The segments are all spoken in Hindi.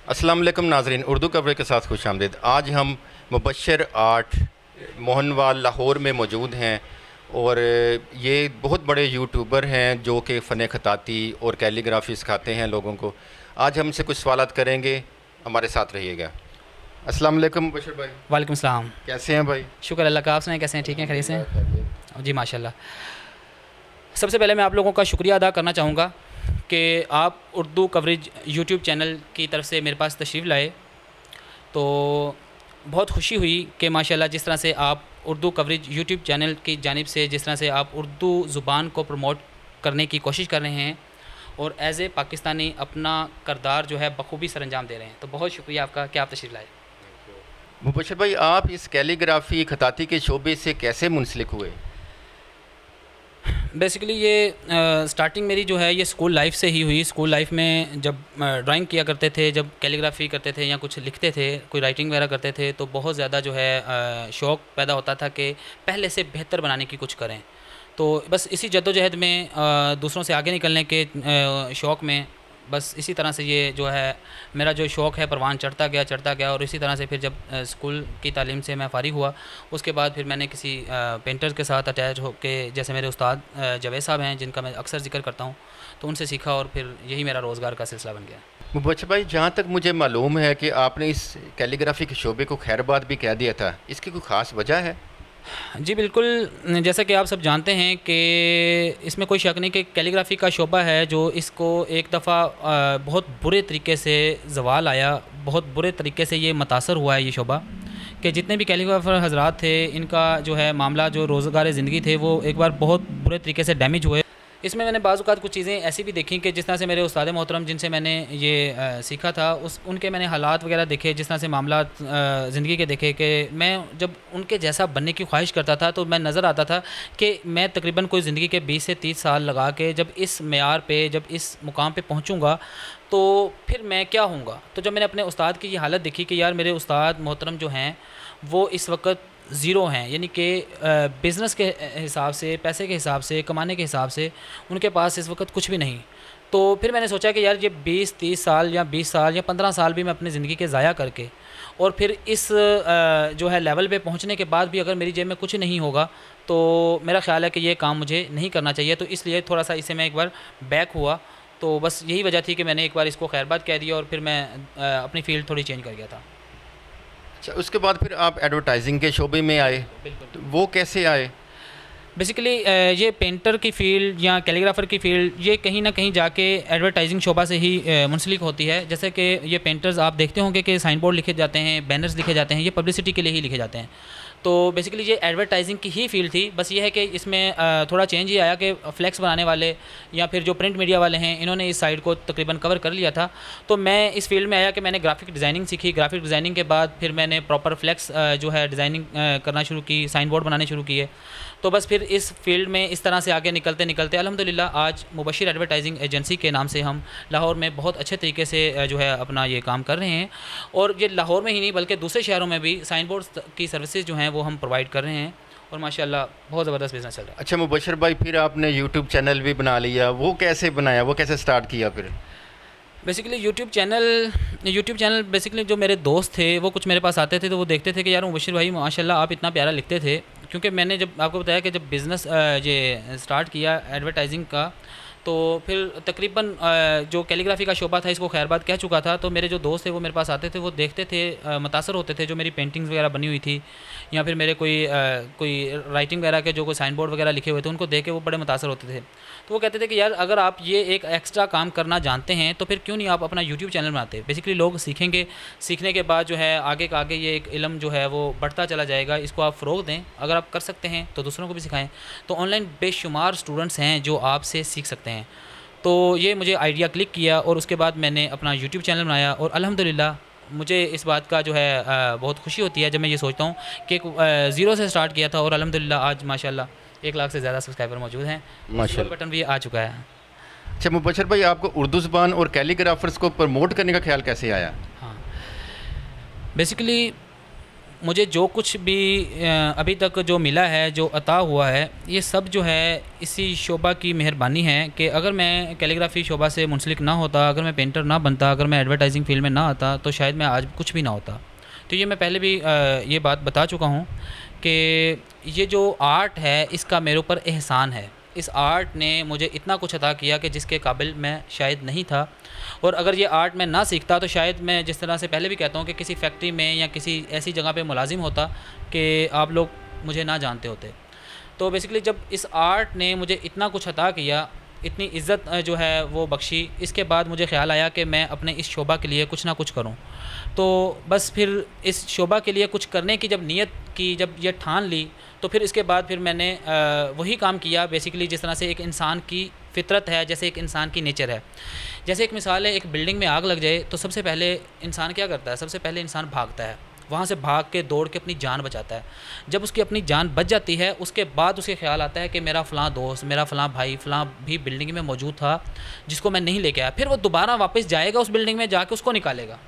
अस्सलाम वालेकुम नाज़रीन, उर्दू कवरेज के साथ खुश आमदीद। आज हम मुबश्शिर आर्ट मोहनवाल लाहौर में मौजूद हैं और ये बहुत बड़े यूट्यूबर हैं जो कि फ़न ख़ताती और कैलीग्राफी सिखाते हैं लोगों को। आज हमसे कुछ सवालात करेंगे, हमारे साथ रहिएगा। अस्सलाम वालेकुम मुबश्शिर भाई। वालेकुम सलाम। कैसे हैं भाई? शुक्र अल्लाह का, आप सुनाएं कैसे हैं? ठीक हैं, खैरियत से हैं? जी माशाल्लाह। सबसे पहले मैं आप लोगों का शुक्रिया अदा करना चाहूँगा कि आप उर्दू कवरेज यूट्यूब चैनल की तरफ से मेरे पास तशरीफ़ लाए। तो बहुत खुशी हुई कि माशाल्लाह जिस तरह से आप उर्दू कवरेज यूट्यूब चैनल की जानिब से जिस तरह से आप उर्दू ज़ुबान को प्रमोट करने की कोशिश कर रहे हैं और एज़ ए पाकिस्तानी अपना करदार जो है बखूबी सर अंजाम दे रहे हैं। तो बहुत शुक्रिया आपका कि आप तशरीफ़ लाए। मुबश्शिर भाई, आप इस कैलीग्राफी ख़ताती के शोबे से कैसे मुंसलिक हुए? बेसिकली ये स्टार्टिंग मेरी जो है ये स्कूल लाइफ से ही हुई। स्कूल लाइफ में जब ड्राइंग किया करते थे, जब कैलीग्राफी करते थे या कुछ लिखते थे, कोई राइटिंग वगैरह करते थे, तो बहुत ज़्यादा जो है शौक़ पैदा होता था कि पहले से बेहतर बनाने की कुछ करें। तो बस इसी जद्दोजहद में दूसरों से आगे निकलने के शौक़ में बस इसी तरह से ये जो है मेरा जो शौक़ है परवान चढ़ता गया और इसी तरह से फिर जब स्कूल की तालीम से मैं फ़ारिग हुआ, उसके बाद फिर मैंने किसी पेंटर के साथ अटैच होके, जैसे मेरे उस्ताद जावेद साहब हैं जिनका मैं अक्सर ज़िक्र करता हूँ, तो उनसे सीखा और फिर यही मेरा रोज़गार का सिलसिला बन गया। मुबश्शिर भाई, जहाँ तक मुझे मालूम है कि आपने इस कैलीग्राफी के शोबे को खैरबाद भी कह दिया था, इसकी कोई ख़ास वजह है? जी बिल्कुल, जैसा कि आप सब जानते हैं कि इसमें कोई शक नहीं कि कैलीग्राफी का शोबा है जो इसको एक दफ़ा बहुत बुरे तरीके से ज़वाल आया, बहुत बुरे तरीके से ये मुतासर हुआ है ये शोबा, कि जितने भी कैलीग्राफर हज़रात थे इनका जो है मामला, जो रोज़गार ज़िंदगी थे, वो एक बार बहुत बुरे तरीके से डैमेज हुए। इसमें मैंने बाज़ औक़ात कुछ चीज़ें ऐसी भी देखी कि जिस तरह से मेरे उस्ताद मोहतरम जिनसे मैंने ये सीखा था, उनके मैंने हालात वगैरह देखे, जिस तरह से मामलात ज़िंदगी के देखे, कि मैं जब उनके जैसा बनने की ख्वाहिश करता था तो मैं नज़र आता था कि मैं तकरीबन कोई ज़िंदगी के 20 से 30 साल लगा के जब इस मेयार पे, जब इस मुकाम पे पहुँचूँगा तो फिर मैं क्या होऊंगा। तो जब मैंने अपने उस्ताद की ये हालत देखी कि यार मेरे उस्ताद मोहतरम जो हैं वो इस वक्त ज़ीरो हैं, यानी कि बिज़नेस के हिसाब से, पैसे के हिसाब से, कमाने के हिसाब से उनके पास इस वक्त कुछ भी नहीं। तो फिर मैंने सोचा कि यार ये 20-30 साल या 20 साल या 15 साल भी मैं अपनी ज़िंदगी के ज़ाया करके और फिर इस जो है लेवल पे पहुंचने के बाद भी अगर मेरी जेब में कुछ नहीं होगा तो मेरा ख़्याल है कि ये काम मुझे नहीं करना चाहिए। तो इसलिए थोड़ा सा इसे मैं एक बार बैक हुआ। तो बस यही वजह थी कि मैंने एक बार इसको खैरबाद कह दिया और फिर मैं अपनी फ़ील्ड थोड़ी चेंज कर गया था। अच्छा, उसके बाद फिर आप एडवर्टाइजिंग के शोबे में आए, तो वो कैसे आए? बेसिकली ये पेंटर की फ़ील्ड या कैलीग्राफ़र की फ़ील्ड ये कहीं ना कहीं जाके एडवर्टाइजिंग शोबा से ही मुंसलिक होती है। जैसे कि ये पेंटर्स आप देखते होंगे कि साइन बोर्ड लिखे जाते हैं, बैनर्स लिखे जाते हैं, ये पब्लिसिटी के लिए ही लिखे जाते हैं। तो बेसिकली ये एडवर्टाइजिंग की ही फ़ील्ड थी। बस ये है कि इसमें थोड़ा चेंज ये आया कि फ्लैक्स बनाने वाले या फिर जो प्रिंट मीडिया वाले हैं, इन्होंने इस साइड को तकरीबन कवर कर लिया था। तो मैं इस फील्ड में आया कि मैंने ग्राफिक डिज़ाइनिंग सीखी। ग्राफिक डिज़ाइनिंग के बाद फिर मैंने प्रॉपर फ्लैक्स जो है डिज़ाइनिंग करना शुरू की, साइन बोर्ड बनाने शुरू किए। तो बस फिर इस फील्ड में इस तरह से आगे निकलते निकलते अल्हम्दुलिल्लाह आज मुबश्शिर एडवर्टाइजिंग एजेंसी के नाम से हम लाहौर में बहुत अच्छे तरीके से जो है अपना ये काम कर रहे हैं। और ये लाहौर में ही नहीं बल्कि दूसरे शहरों में भी साइन बोर्ड की सर्विसेज जो हैं वो हम प्रोवाइड कर रहे हैं और माशाल्लाह बहुत ज़बरदस्त बिज़नेस चल रहा है। अच्छा मुबश्शिर भाई, फिर आपने यूट्यूब चैनल भी बना लिया, वो कैसे बनाया, वो कैसे स्टार्ट किया फिर? बेसिकली यूट्यूब चैनल बेसिकली जो मेरे दोस्त थे वो कुछ मेरे पास आते थे तो वो देखते थे कि यार मुबश्शिर भाई माशाल्लाह आप इतना प्यारा लिखते थे। क्योंकि मैंने जब आपको बताया कि जब बिज़नेस ये स्टार्ट किया एडवर्टाइजिंग का, तो फिर तकरीबन जो कैलीग्राफी का शोबा था इसको खैरबाद कह चुका था। तो मेरे जो दोस्त थे वो मेरे पास आते थे, वो देखते थे, मुतासर होते थे जो मेरी पेंटिंग्स वगैरह बनी हुई थी या फिर मेरे कोई राइटिंग वगैरह के जो कोई साइन बोर्ड वगैरह लिखे हुए थे, उनको देख के वो बड़े मुतासर होते थे। तो वो कहते थे कि यार अगर आप ये एक एक्स्ट्रा काम करना जानते हैं तो फिर क्यों नहीं आप अपना यूट्यूब चैनल बनाते। बेसिकली लोग सीखेंगे, सीखने के बाद जो है आगे का आगे ये एक इल्म जो है वो बढ़ता चला जाएगा। इसको आप फ़रोग़ दें, अगर आप कर सकते हैं तो दूसरों को भी सिखाएँ। तो ऑनलाइन बेशुमार स्टूडेंट्स हैं जो आपसे सीख सकते हैं। तो ये मुझे आइडिया क्लिक किया और उसके बाद मैंने अपना यूट्यूब चैनल बनाया और अल्हम्दुलिल्लाह मुझे इस बात का जो है बहुत खुशी होती है जब मैं ये सोचता हूँ कि ज़ीरो से स्टार्ट किया था और अल्हम्दुलिल्लाह आज माशाल्लाह 1 लाख से ज़्यादा सब्सक्राइबर मौजूद हैं। माशाल्लाह। बटन भी आ चुका है। अच्छा मुबश्शिर भाई, आपको उर्दू ज़बान और कैलीग्राफर्स को प्रमोट करने का ख्याल कैसे आया? हाँ, बेसिकली मुझे जो कुछ भी अभी तक जो मिला है, जो अता हुआ है, ये सब जो है इसी शोबा की मेहरबानी है कि अगर मैं कैलीग्राफी शोबा से मुंसलिक ना होता, अगर मैं पेंटर ना बनता, अगर मैं एडवर्टाइजिंग फील्ड में ना आता, तो शायद मैं आज कुछ भी ना होता। तो ये मैं पहले भी ये बात बता चुका हूँ कि ये जो आर्ट है इसका मेरे ऊपर एहसान है। इस आर्ट ने मुझे इतना कुछ अता किया कि जिसके काबिल मैं शायद नहीं था, और अगर ये आर्ट मैं ना सीखता तो शायद मैं, जिस तरह से पहले भी कहता हूँ, कि किसी फैक्ट्री में या किसी ऐसी जगह पे मुलाजिम होता कि आप लोग मुझे ना जानते होते। तो बेसिकली जब इस आर्ट ने मुझे इतना कुछ अता किया, इतनी इज़्ज़त जो है वो बख्शी, इसके बाद मुझे ख़्याल आया कि मैं अपने इस शोबा के लिए कुछ ना कुछ करूं। तो बस फिर इस शोबा के लिए कुछ करने की जब नीयत की, जब ये ठान ली, तो फिर इसके बाद फिर मैंने वही काम किया बेसिकली जिस तरह से एक इंसान की फ़ितरत है, जैसे एक इंसान की नेचर है। जैसे एक मिसाल है, एक बिल्डिंग में आग लग जाए तो सबसे पहले इंसान क्या करता है? सबसे पहले इंसान भागता है, वहाँ से भाग के दौड़ के अपनी जान बचाता है। जब उसकी अपनी जान बच जाती है, उसके बाद उसे ख़्याल आता है कि मेरा फ़लाँ दोस्त, मेरा फ़लाँ भाई, फ़लाँ भी बिल्डिंग में मौजूद था जिसको मैं नहीं लेके आया। फिर वो दोबारा वापस जाएगा उस बिल्डिंग में, जाके उसको निकालेगा।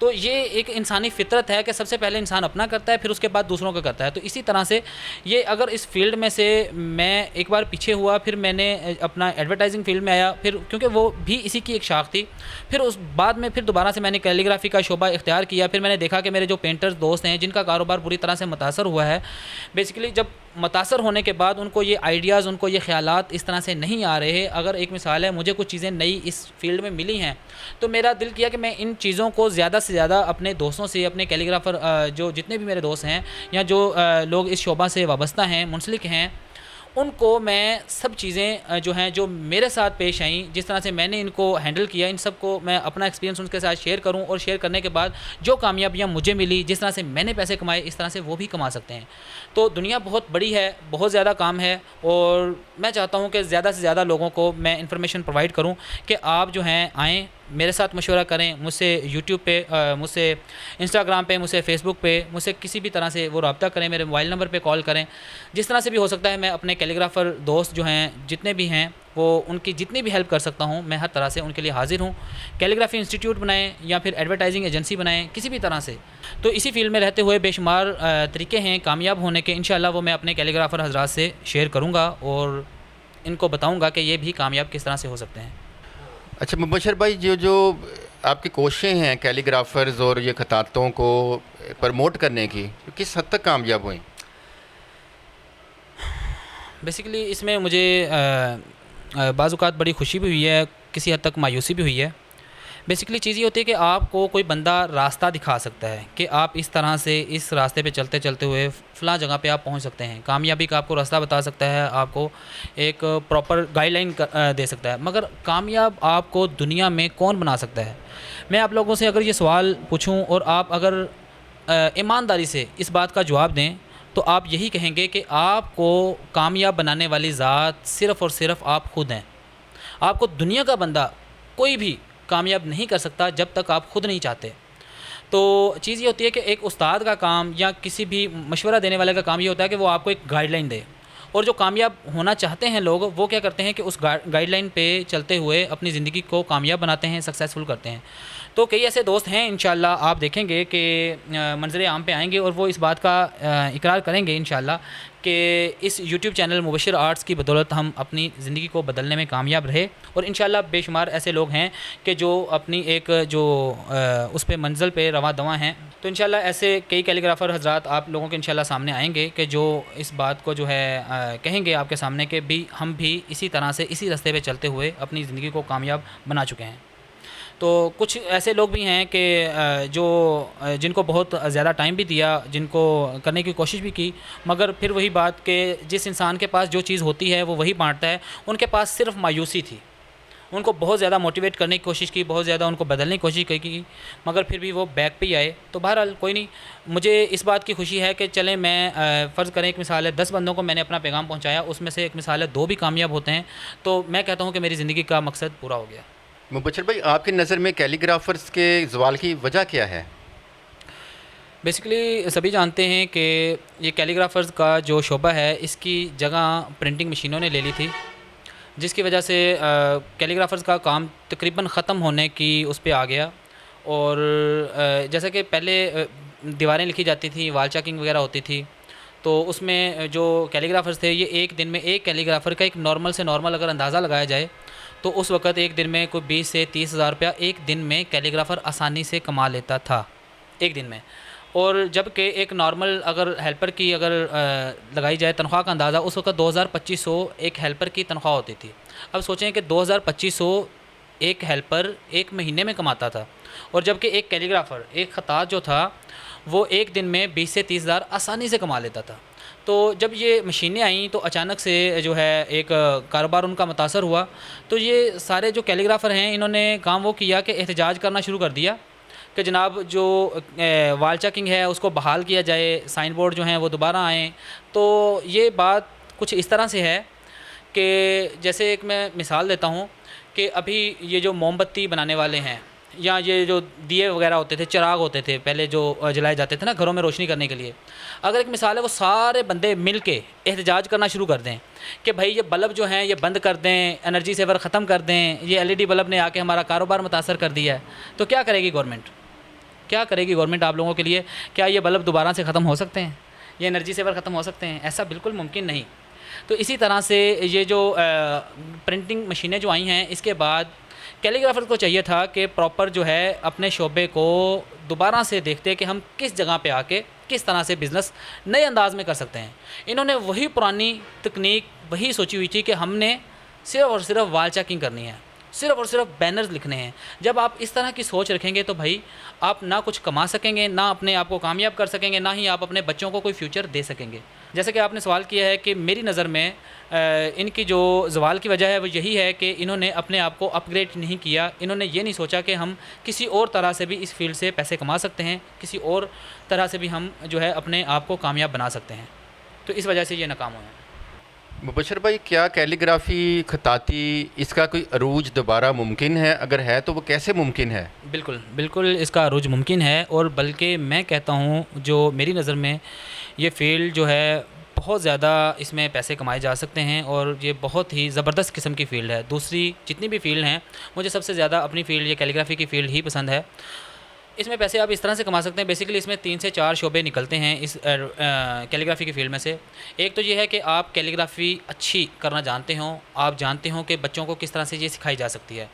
तो ये एक इंसानी फ़ितरत है कि सबसे पहले इंसान अपना करता है, फिर उसके बाद दूसरों का करता है। तो इसी तरह से ये, अगर इस फ़ील्ड में से मैं एक बार पीछे हुआ, फिर मैंने अपना एडवर्टाइजिंग फ़ील्ड में आया, फिर क्योंकि वो भी इसी की एक शाख थी। फिर उस बाद में फिर दोबारा से मैंने कैलीग्राफ़ी का शोबा इख्तियार किया। फिर मैंने देखा कि मेरे जो पेंटर्स दोस्त हैं, जिनका कारोबार बुरी तरह से मुतासर हुआ है, बेसिकली जब मुतासर होने के बाद उनको ये आइडियाज़, उनको ये ख़्यालात इस तरह से नहीं आ रहे। अगर एक मिसाल है, मुझे कुछ चीज़ें नई इस फ़ील्ड में मिली हैं, तो मेरा दिल किया कि मैं इन चीज़ों को ज़्यादा से ज़्यादा अपने दोस्तों से, अपने कैलीग्राफ़र जो जितने भी मेरे दोस्त हैं या जो लोग इस शोबा से वाबस्ता हैं, मुंसलिक हैं, उनको मैं सब चीज़ें जो हैं, जो मेरे साथ पेश आईं, जिस तरह से मैंने इनको हैंडल किया, इन सब को मैं अपना एक्सपीरियंस उनके साथ शेयर करूं, और शेयर करने के बाद जो कामयाबियां मुझे मिली, जिस तरह से मैंने पैसे कमाए, इस तरह से वो भी कमा सकते हैं। तो दुनिया बहुत बड़ी है, बहुत ज़्यादा काम है, और मैं चाहता हूं कि ज़्यादा से ज़्यादा लोगों को मैं इन्फॉर्मेशन प्रोवाइड करूं कि आप जो हैं आएँ, मेरे साथ मशवरा करें, मुझसे यूट्यूब पे, मुझसे इंस्टाग्राम पे, मुझसे फ़ेसबुक पे, मुझसे किसी भी तरह से वो रब्ता करें, मेरे मोबाइल नंबर पे कॉल करें। जिस तरह से भी हो सकता है, मैं अपने कैलीग्राफ़र दोस्त जो हैं, जितने भी हैं, वो उनकी जितनी भी हेल्प कर सकता हूँ, मैं हर तरह से उनके लिए हाज़िर हूँ। कैलीग्राफ़ी इंस्टीट्यूट बनाएँ या फिर एडवर्टाइजिंग एजेंसी बनाएँ, किसी भी तरह से। तो इसी फ़ील्ड में रहते हुए बेशुमार तरीके हैं कामयाब होने के। इंशाअल्लाह वो मैं अपने कैलीग्राफ़र हज़रात से शेयर करूँगा और इनको बताऊँगा कि ये भी कामयाब किस तरह से हो सकते हैं। अच्छा मुबशर भाई, जो आपकी कोशिशें हैं कैलीग्राफर्स और ये खतातों को प्रमोट करने की, किस हद तक कामयाब हुई? बेसिकली इसमें मुझे बाज़ औक़ात बड़ी खुशी भी हुई है, किसी हद तक मायूसी भी हुई है। बेसिकली चीज़ ये होती है कि आपको कोई बंदा रास्ता दिखा सकता है कि आप इस तरह से इस रास्ते पे चलते चलते हुए फ़लाँ जगह पे आप पहुंच सकते हैं। कामयाबी का आपको रास्ता बता सकता है, आपको एक प्रॉपर गाइडलाइन दे सकता है। मगर कामयाब आपको दुनिया में कौन बना सकता है? मैं आप लोगों से अगर ये सवाल पूछूं और आप अगर ईमानदारी से इस बात का जवाब दें, तो आप यही कहेंगे कि आपको कामयाब बनाने वाली ज़ात सिर्फ़ और सिर्फ़ आप खुद हैं। आपको दुनिया का बंदा कोई भी कामयाब नहीं कर सकता जब तक आप खुद नहीं चाहते। तो चीज़ ये होती है कि एक उस्ताद का काम या किसी भी मशवरा देने वाले का काम ये होता है कि वो आपको एक गाइडलाइन दे, और जो कामयाब होना चाहते हैं लोग, वो क्या करते हैं कि उस गाइडलाइन पे चलते हुए अपनी ज़िंदगी को कामयाब बनाते हैं, सक्सेसफुल करते हैं। तो कई ऐसे दोस्त हैं, इंशाअल्लाह आप देखेंगे कि मंज़र आम पे आएंगे और वो इस बात का इकरार करेंगे इंशाअल्लाह कि इस यूट्यूब चैनल मुबशर आर्ट्स की बदौलत हम अपनी ज़िंदगी को बदलने में कामयाब रहे। और इंशाअल्लाह बेशुमार ऐसे लोग हैं कि जो अपनी एक जो उस पे मंज़िल पे रवां दवां हैं। तो इंशाअल्लाह ऐसे कई कैलीग्राफ़र हज़रात आप लोगों के इंशाअल्लाह सामने आएंगे कि जो इस बात को जो है कहेंगे आपके सामने कि भी हम भी इसी तरह से इसी रास्ते पे चलते हुए अपनी ज़िंदगी को कामयाब बना चुके हैं। तो कुछ ऐसे लोग भी हैं कि जिनको बहुत ज़्यादा टाइम भी दिया, जिनको करने की कोशिश भी की, मगर फिर वही बात कि जिस इंसान के पास जो चीज़ होती है वो वही बांटता है। उनके पास सिर्फ मायूसी थी, उनको बहुत ज़्यादा मोटिवेट करने की कोशिश की, बहुत ज़्यादा उनको बदलने की कोशिश की, मगर फिर भी वो बैक पे ही आए। तो बहरहाल कोई नहीं, मुझे इस बात की खुशी है कि चलें, मैं फ़र्ज़ करें एक मिसाल है 10 बंदों को मैंने अपना पैगाम पहुँचाया, उसमें से एक मिसाल है 2 भी कामयाब होते हैं, तो मैं कहता हूँ कि मेरी ज़िंदगी का मकसद पूरा हो गया। मुबशर भाई, आपकी नज़र में कैलीग्राफर्स के ज़वाल की वजह क्या है? बेसिकली सभी जानते हैं कि ये कैलीग्राफर्स का जो शोबा है, इसकी जगह प्रिंटिंग मशीनों ने ले ली थी, जिसकी वजह से कैलीग्राफर्स का काम तकरीबन ख़त्म होने की उस पे आ गया। और जैसा कि पहले दीवारें लिखी जाती थी, वॉल चॉकिंग वगैरह होती थी, तो उसमें जो कैलीग्राफर्स थे ये एक दिन में एक कैलीग्राफर का एक नॉर्मल से नॉर्मल अगर अंदाज़ा लगाया जाए तो उस वक़्त एक दिन में कोई 20 से 30 हज़ार रुपया एक दिन में कैलीग्राफर आसानी से कमा लेता था, एक दिन में। और जबकि एक नॉर्मल अगर हेल्पर की अगर लगाई जाए तनख्वाह का अंदाज़ा, उस वक़्त 2200 एक हेल्पर की तनख्वाह होती थी। अब सोचें कि 2200 एक हेल्पर एक महीने में कमाता था, और जबकि एक कैलीग्राफर, एक ख़तात जो था वो एक दिन में 20 से 30 हज़ार आसानी से कमा लेता था। तो जब ये मशीनें आईं तो अचानक से जो है एक कारोबार उनका मुतासर हुआ। तो ये सारे जो कैलीग्राफर हैं इन्होंने काम वो किया कि एहतजाज करना शुरू कर दिया कि जनाब जो वॉल चेकिंग है उसको बहाल किया जाए, साइन बोर्ड जो हैं वो दोबारा आएँ। तो ये बात कुछ इस तरह से है कि जैसे एक मैं मिसाल देता हूँ कि अभी ये जो मोमबत्ती बनाने वाले हैं या ये जो दिए वगैरह होते थे, चिराग होते थे पहले जो जलाए जाते थे ना घरों में रोशनी करने के लिए, अगर एक मिसाल है वो सारे बंदे मिल के एहतजाज करना शुरू कर दें कि भाई ये बल्ब जो हैं ये बंद कर दें, एनर्जी सेवर ख़त्म कर दें, ये एलईडी बल्ब ने आके हमारा कारोबार मुतासर कर दिया है, तो क्या करेगी गवर्नमेंट? क्या करेगी गवर्नमेंट आप लोगों के लिए? क्या ये बल्ब दोबारा से ख़त्म हो सकते हैं? ये एनर्जी सेवर ख़त्म हो सकते हैं? ऐसा बिल्कुल मुमकिन नहीं। तो इसी तरह से ये जो प्रिंटिंग मशीनें जो आई हैं इसके बाद कैलीग्राफर को चाहिए था कि प्रॉपर जो है अपने शोबे को दोबारा से देखते कि हम किस जगह पे आके किस तरह से बिज़नेस नए अंदाज में कर सकते हैं। इन्होंने वही पुरानी तकनीक वही सोची हुई थी कि हमने सिर्फ़ और सिर्फ वॉल चेकिंग करनी है, सिर्फ़ और सिर्फ बैनर्स लिखने हैं। जब आप इस तरह की सोच रखेंगे तो भाई आप ना कुछ कमा सकेंगे, ना अपने आप को कामयाब कर सकेंगे, ना ही आप अपने बच्चों को कोई फ्यूचर दे सकेंगे। जैसे कि आपने सवाल किया है कि मेरी नज़र में इनकी जो ज़वाल की वजह है वो यही है कि इन्होंने अपने आप को अपग्रेड नहीं किया। इन्होंने ये नहीं सोचा कि हम किसी और तरह से भी इस फील्ड से पैसे कमा सकते हैं, किसी और तरह से भी हम जो है अपने आप को कामयाब बना सकते हैं। तो इस वजह से ये नाकाम हुए हैं। मुबशर भाई, क्या कैलीग्राफी खताती इसका कोई अरूज दोबारा मुमकिन है? अगर है तो वो कैसे मुमकिन है? बिल्कुल, बिल्कुल इसका अरूज मुमकिन है, और बल्कि मैं कहता हूँ जो मेरी नज़र में ये फ़ील्ड जो है बहुत ज़्यादा इसमें पैसे कमाए जा सकते हैं, और ये बहुत ही ज़बरदस्त किस्म की फ़ील्ड है। दूसरी जितनी भी फ़ील्ड हैं मुझे सबसे ज़्यादा अपनी फ़ील्ड ये कैलीग्राफी की फ़ील्ड ही पसंद है। इसमें पैसे आप इस तरह से कमा सकते हैं, बेसिकली इसमें 3 से 4 शोबे निकलते हैं इस कैलीग्राफी की फ़ील्ड में से। एक तो ये है कि आप कैलीग्राफी अच्छी करना जानते हों, आप जानते हों कि बच्चों को किस तरह से ये सिखाई जा सकती है।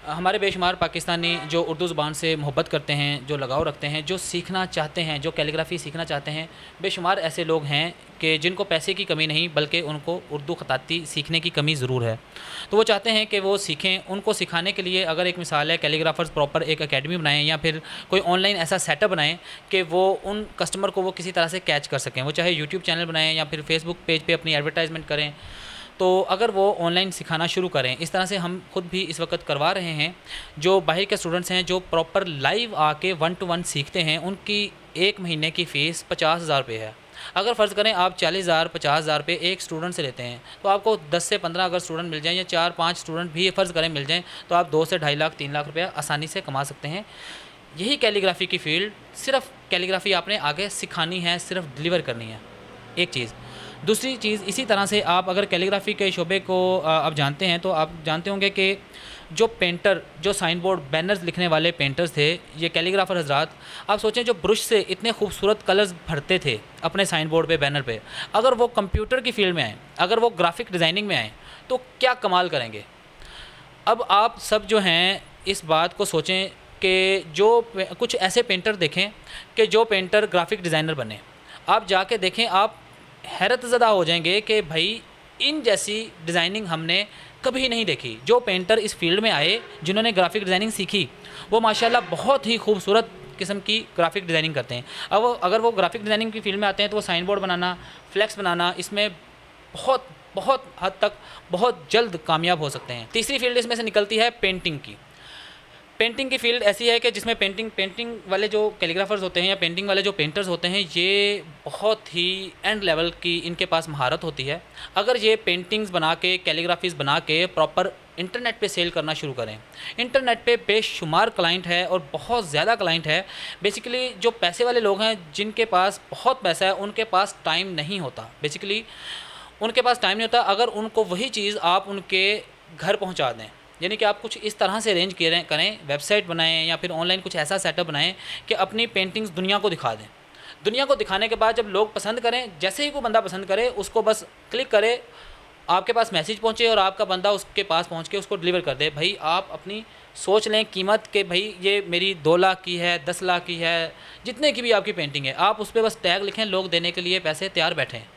हमारे बेशुमार पाकिस्तानी जो उर्दू ज़ुबान से मोहब्बत करते हैं, जो लगाव रखते हैं, जो सीखना चाहते हैं, जो कैलीग्राफी सीखना चाहते हैं, बेशुमार ऐसे लोग हैं कि जिनको पैसे की कमी नहीं बल्कि उनको उर्दू ख़ताती सीखने की कमी ज़रूर है। तो वो चाहते हैं कि वो सीखें। उनको सिखाने के लिए अगर एक मिसाल है कैलीग्राफर्स प्रॉपर एक एकेडमी बनाएं या फिर कोई ऑनलाइन ऐसा सेटअप बनाएं कि वो उन कस्टमर को वो किसी तरह से कैच कर सकें। वो चाहे यूट्यूब चैनल बनाएं या फिर फेसबुक पेज पे अपनी एडवर्टाइजमेंट करें। तो अगर वो ऑनलाइन सिखाना शुरू करें, इस तरह से हम खुद भी इस वक्त करवा रहे हैं। जो बाहर के स्टूडेंट्स हैं जो प्रॉपर लाइव आके 1 to 1 सीखते हैं, उनकी एक महीने की फ़ीस 50,000 रुपये है। अगर फ़र्ज़ करें आप 40,000 50,000 रुपये एक स्टूडेंट से लेते हैं, तो आपको 10 से 15 अगर स्टूडेंट मिल जाएँ या 4-5 स्टूडेंट भी फ़र्ज़ करें मिल जाएँ, तो आप 2 से 2.5 लाख 3 लाख रुपया आसानी से कमा सकते हैं। यही कैलीग्राफी की फ़ील्ड, सिर्फ़ कैलीग्राफी आपने आगे सिखानी है, सिर्फ़ डिलीवर करनी है, एक चीज़। दूसरी चीज़, इसी तरह से आप अगर कैलीग्राफी के शोबे को आप जानते हैं तो आप जानते होंगे कि जो पेंटर, जो साइन बोर्ड बैनर्स लिखने वाले पेंटर्स थे, ये कैलीग्राफर हजरात, आप सोचें जो ब्रश से इतने खूबसूरत कलर्स भरते थे अपने साइन बोर्ड पे, बैनर पे, अगर वो कंप्यूटर की फील्ड में आए, अगर वो ग्राफिक डिज़ाइनिंग में आए तो क्या कमाल करेंगे। अब आप सब जो हैं इस बात को सोचें कि जो कुछ ऐसे पेंटर देखें कि जो पेंटर ग्राफिक डिज़ाइनर बने, आप जाके देखें, आप हैरत ज़दा हो जाएंगे कि भाई इन जैसी डिज़ाइनिंग हमने कभी नहीं देखी। जो पेंटर इस फील्ड में आए, जिन्होंने ग्राफिक डिज़ाइनिंग सीखी, वो माशाल्लाह बहुत ही खूबसूरत किस्म की ग्राफिक डिज़ाइनिंग करते हैं। अब अगर वो ग्राफिक डिज़ाइनिंग की फील्ड में आते हैं तो वो साइन बोर्ड बनाना, फ्लैक्स बनाना, इसमें बहुत बहुत हद तक बहुत जल्द कामयाब हो सकते हैं। तीसरी फील्ड इसमें से निकलती है पेंटिंग की। पेंटिंग की फ़ील्ड ऐसी है कि जिसमें पेंटिंग वाले जो कैलीग्राफर्स होते हैं या पेंटिंग वाले जो पेंटर्स होते हैं, ये बहुत ही एंड लेवल की इनके पास महारत होती है। अगर ये पेंटिंग्स बना के, कैलीग्राफीज़ बना के प्रॉपर इंटरनेट पे सेल करना शुरू करें, इंटरनेट पे बेशुमार क्लाइंट है और बहुत ज़्यादा क्लाइंट है। बेसिकली जो पैसे वाले लोग हैं, जिनके पास बहुत पैसा है, उनके पास टाइम नहीं होता। बेसिकली उनके पास टाइम नहीं होता। अगर उनको वही चीज़ आप उनके घर पहुंचा दें, यानी कि आप कुछ इस तरह से अरेंज करें, वेबसाइट बनाएं या फिर ऑनलाइन कुछ ऐसा सेटअप बनाएं कि अपनी पेंटिंग्स दुनिया को दिखा दें। दुनिया को दिखाने के बाद जब लोग पसंद करें, जैसे ही कोई बंदा पसंद करे उसको बस क्लिक करे, आपके पास मैसेज पहुंचे और आपका बंदा उसके पास पहुंच के उसको डिलीवर कर दे। भाई आप अपनी सोच लें कीमत के, भाई ये मेरी 2 लाख की है, 10 लाख की है, जितने की भी आपकी पेंटिंग है, आप उस पर बस टैग लिखें, लोग देने के लिए पैसे तैयार बैठे हैं।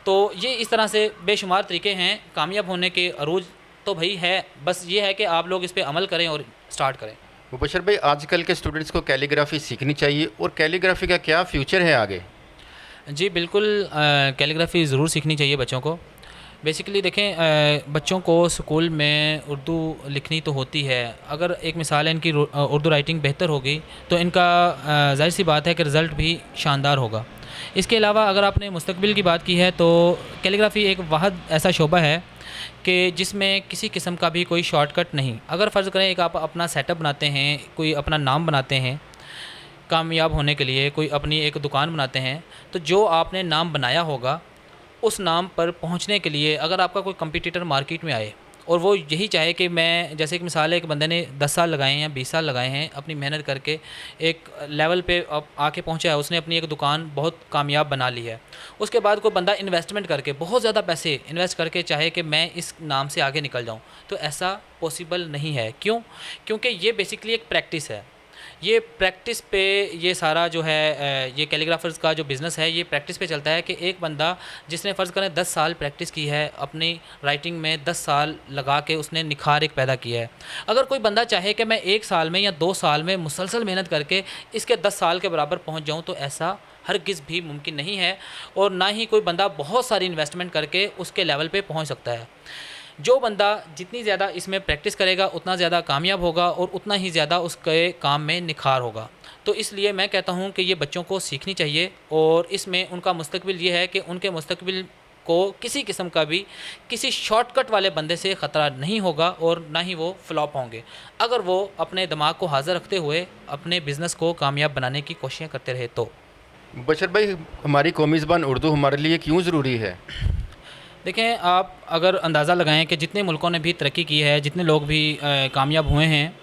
तो ये इस तरह से बेशुमार तरीके हैं कामयाब होने के अरूज तो भाई है, बस ये है कि आप लोग इस पर अमल करें और स्टार्ट करें। मुबशर भाई, आजकल के स्टूडेंट्स को कैलीग्राफी सीखनी चाहिए और कैलीग्राफी का क्या फ्यूचर है आगे? जी बिल्कुल, कैलीग्राफी ज़रूर सीखनी चाहिए बच्चों को। बेसिकली देखें, बच्चों को स्कूल में उर्दू लिखनी तो होती है, अगर एक मिसाल है इनकी उर्दू राइटिंग बेहतर होगी तो इनका ज़ाहिर सी बात है कि रिज़ल्ट भी शानदार होगा। इसके अलावा अगर आपने मुस्तकबिल की बात की है तो कैलीग्राफी एक वाहद ऐसा शोबा है कि जिसमें किसी किस्म का भी कोई शॉर्टकट नहीं। अगर फ़र्ज़ करें एक आप अपना सेटअप बनाते हैं, कोई अपना नाम बनाते हैं कामयाब होने के लिए, कोई अपनी एक दुकान बनाते हैं, तो जो आपने नाम बनाया होगा उस नाम पर पहुंचने के लिए अगर आपका कोई कंपटीटर मार्केट में आए और वो यही चाहे कि मैं, जैसे एक मिसाल है, एक बंदे ने 10 साल लगाए हैं या 20 साल लगाए हैं अपनी मेहनत करके एक लेवल पे अब आके पहुंचा है, उसने अपनी एक दुकान बहुत कामयाब बना ली है। उसके बाद कोई बंदा इन्वेस्टमेंट करके, बहुत ज़्यादा पैसे इन्वेस्ट करके चाहे कि मैं इस नाम से आगे निकल जाऊँ, तो ऐसा पॉसिबल नहीं है। क्यों? क्योंकि ये बेसिकली एक प्रैक्टिस है। ये प्रैक्टिस पे ये सारा जो है ये कैलीग्राफर्स का जो बिज़नेस है ये प्रैक्टिस पे चलता है कि एक बंदा जिसने फ़र्ज़ करें 10 साल प्रैक्टिस की है, अपनी राइटिंग में 10 साल लगा के उसने निखार एक पैदा किया है। अगर कोई बंदा चाहे कि मैं 1 साल में या 2 साल में मुसलसल मेहनत करके इसके 10 साल के बराबर पहुंच जाऊं, तो ऐसा हरगिज़ भी मुमकिन नहीं है और ना ही कोई बंदा बहुत सारी इन्वेस्टमेंट करके उसके लेवल पे पहुंच सकता है। जो बंदा जितनी ज़्यादा इसमें प्रैक्टिस करेगा उतना ज़्यादा कामयाब होगा और उतना ही ज़्यादा उसके काम में निखार होगा। तो इसलिए मैं कहता हूँ कि ये बच्चों को सीखनी चाहिए और इसमें उनका मुस्तकबिल ये है कि उनके मुस्तकबिल को किसी किस्म का भी किसी शॉर्टकट वाले बंदे से ख़तरा नहीं होगा और ना ही वो फ्लॉप होंगे, अगर वो अपने दिमाग को हाज़िर रखते हुए अपने बिज़नेस को कामयाब बनाने की कोशिशें करते रहे तो। मुबशर भाई, हमारी कौमी ज़बान उर्दू हमारे लिए क्यों ज़रूरी है? देखें, आप अगर अंदाज़ा लगाएं कि जितने मुल्कों ने भी तरक्की की है, जितने लोग भी कामयाब हुए हैं,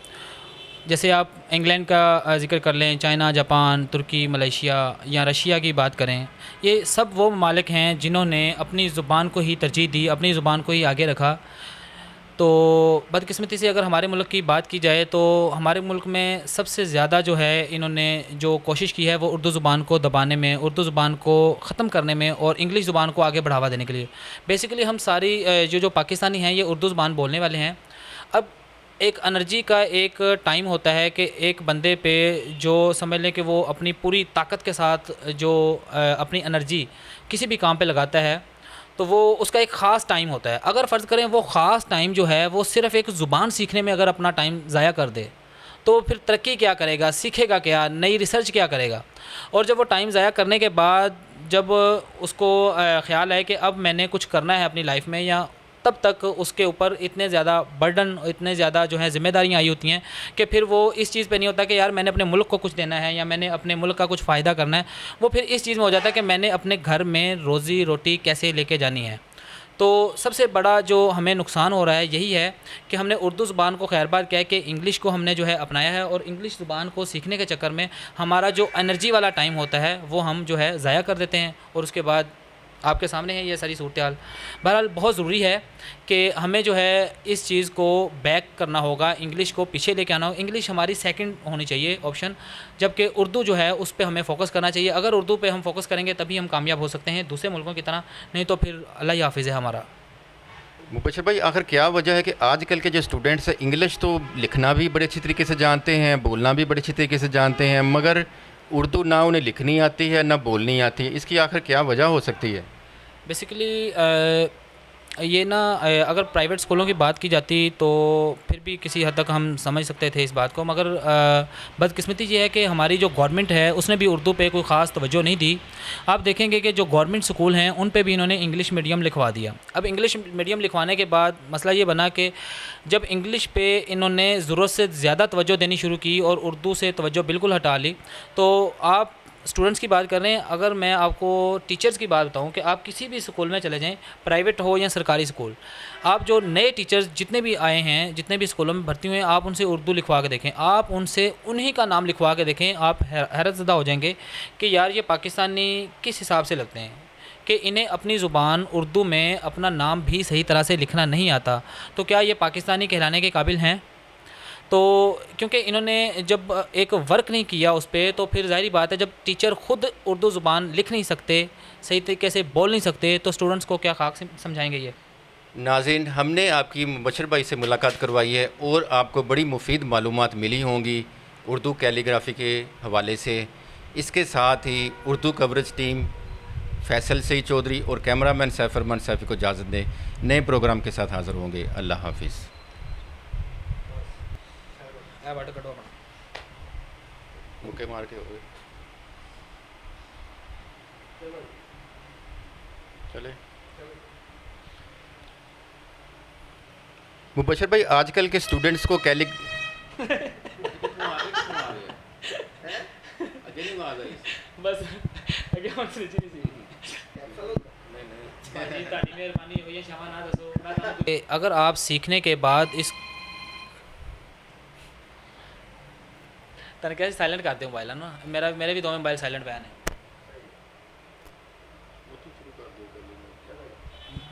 जैसे आप इंग्लैंड का ज़िक्र कर लें, चाइना, जापान, तुर्की, मलेशिया या रशिया की बात करें, ये सब वो ममालिक हैं जिन्होंने अपनी ज़ुबान को ही तरजीह दी, अपनी ज़ुबान को ही आगे रखा। तो बदकिस्मती से अगर हमारे मुल्क की बात की जाए तो हमारे मुल्क में सबसे ज़्यादा जो है इन्होंने जो कोशिश की है वो उर्दू ज़ुबान को दबाने में, उर्दू ज़ुबान को ख़त्म करने में और इंग्लिश ज़ुबान को आगे बढ़ावा देने के लिए। बेसिकली हम सारी जो पाकिस्तानी हैं ये उर्दू ज़ुबान बोलने वाले हैं। अब एक एनर्जी का एक टाइम होता है कि एक बंदे पे जो समझ लें कि वो अपनी पूरी ताकत के साथ जो अपनी एनर्जी किसी भी काम पे लगाता है तो वो उसका एक ख़ास टाइम होता है। अगर फ़र्ज़ करें वो ख़ास टाइम जो है वो सिर्फ़ एक ज़ुबान सीखने में अगर अपना टाइम ज़ाया कर दे तो फिर तरक्की क्या करेगा, सीखेगा क्या, नई रिसर्च क्या करेगा। और जब वो टाइम ज़ाया करने के बाद जब उसको ख़्याल है कि अब मैंने कुछ करना है अपनी लाइफ में, या तब तक उसके ऊपर इतने ज़्यादा बर्डन, इतने ज़्यादा जो है ज़िम्मेदारियाँ आई होती हैं कि फिर वो इस चीज़ पे नहीं होता कि यार मैंने अपने मुल्क को कुछ देना है या मैंने अपने मुल्क का कुछ फ़ायदा करना है। वो फिर इस चीज़ में हो जाता है कि मैंने अपने घर में रोज़ी रोटी कैसे लेके जानी है। तो सबसे बड़ा जो हमें नुकसान हो रहा है यही है कि हमने उर्दू ज़ुबान को खैर बार किया है कि इंग्लिश को हमने जो है अपनाया है और इंग्लिश ज़ुबान को सीखने के चक्कर में हमारा जो एनर्जी वाला टाइम होता है वो हम जो है ज़ाया कर देते हैं। और उसके बाद आपके सामने है ये सारी सूरत हाल। बहरहाल बहुत ज़रूरी है कि हमें जो है इस चीज़ को बैक करना होगा, इंग्लिश को पीछे लेके आना होगा। इंग्लिश हमारी सेकंड होनी चाहिए ऑप्शन, जबकि उर्दू जो है उस पर हमें फ़ोकस करना चाहिए। अगर उर्दू पे हम फ़ोकस करेंगे तभी हम कामयाब हो सकते हैं दूसरे मुल्कों की तरह, नहीं तो फिर अल्लाह ही हाफिज़ है हमारा। मुबशर भाई, आखिर क्या वजह है कि आजकल के जो स्टूडेंट्स हैं इंग्लिश तो लिखना भी बड़े अच्छी तरीके से जानते हैं, बोलना भी बड़े अच्छी तरीके से जानते हैं, मगर उर्दू ना उन्हें लिखनी आती है ना बोलनी आती है? इसकी आखिर क्या वजह हो सकती है? बेसिकली ये ना अगर प्राइवेट स्कूलों की बात की जाती तो फिर भी किसी हद तक हम समझ सकते थे इस बात को, मगर बदकिस्मती ये है कि हमारी जो गवर्नमेंट है उसने भी उर्दू पे कोई ख़ास तवज्जो नहीं दी। आप देखेंगे कि जो गवर्नमेंट स्कूल हैं उन पे भी इन्होंने इंग्लिश मीडियम लिखवा दिया। अब इंग्लिश मीडियम लिखवाने के बाद मसला ये बना कि जब इंग्लिश पे इन्होंने ज़रूरत से ज़्यादा तवज्जो देनी शुरू की और उर्दू से तवज्जो बिल्कुल हटा ली, तो आप स्टूडेंट्स की बात कर रहे हैं, अगर मैं आपको टीचर्स की बात बताऊं कि आप किसी भी स्कूल में चले जाएं, प्राइवेट हो या सरकारी स्कूल, आप जो नए टीचर्स जितने भी आए हैं, जितने भी स्कूलों में भर्ती हुए हैं, आप उनसे उर्दू लिखवा के देखें, आप उनसे उन्हीं का नाम लिखवा के देखें, आप हैरतज़दा हो जाएंगे कि यार ये पाकिस्तानी किस हिसाब से लगते हैं कि इन्हें अपनी ज़ुबान उर्दू में अपना नाम भी सही तरह से लिखना नहीं आता, तो क्या ये पाकिस्तानी कहलाने के काबिल हैं? तो क्योंकि इन्होंने जब एक वर्क नहीं किया उस पर, तो फिर ज़ाहिर बात है जब टीचर ख़ुद उर्दू ज़ुबान लिख नहीं सकते, सही तरीके से बोल नहीं सकते, तो स्टूडेंट्स को क्या खाक समझाएंगे ये। नाज़रीन, हमने आपकी मुबशर भाई से मुलाकात करवाई है और आपको बड़ी मुफीद मालूमात मिली होंगी उर्दू कैलीग्राफी के हवाले से। इसके साथ ही उर्दू कवरेज टीम फैसल सईद चौधरी और कैमरामैन सैफरमान सैफ़ी को इजाज़त दें। नए प्रोग्राम के साथ हाज़िर होंगे। अल्लाह हाफिज़। मुक्के मार के हो गए। चले मुबशर भाई, आजकल के स्टूडेंट्स को बस अगर आप सीखने के बाद इस तन कैसे साइलेंट करते हो मोबाइल है ना, मेरे भी 2 मोबाइल साइलेंट पे है।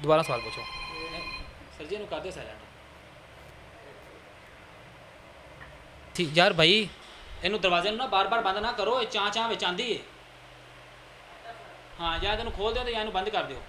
दोबारा सवाल पूछो सर जी, कर दे साइलेंट। ठीक यार भाई, इनू दरवाजे ना बार बार बंद ना करो, चाँ चाँ विच आंदी है। हाँ, या तेन खोल दो तो या बंद कर दो।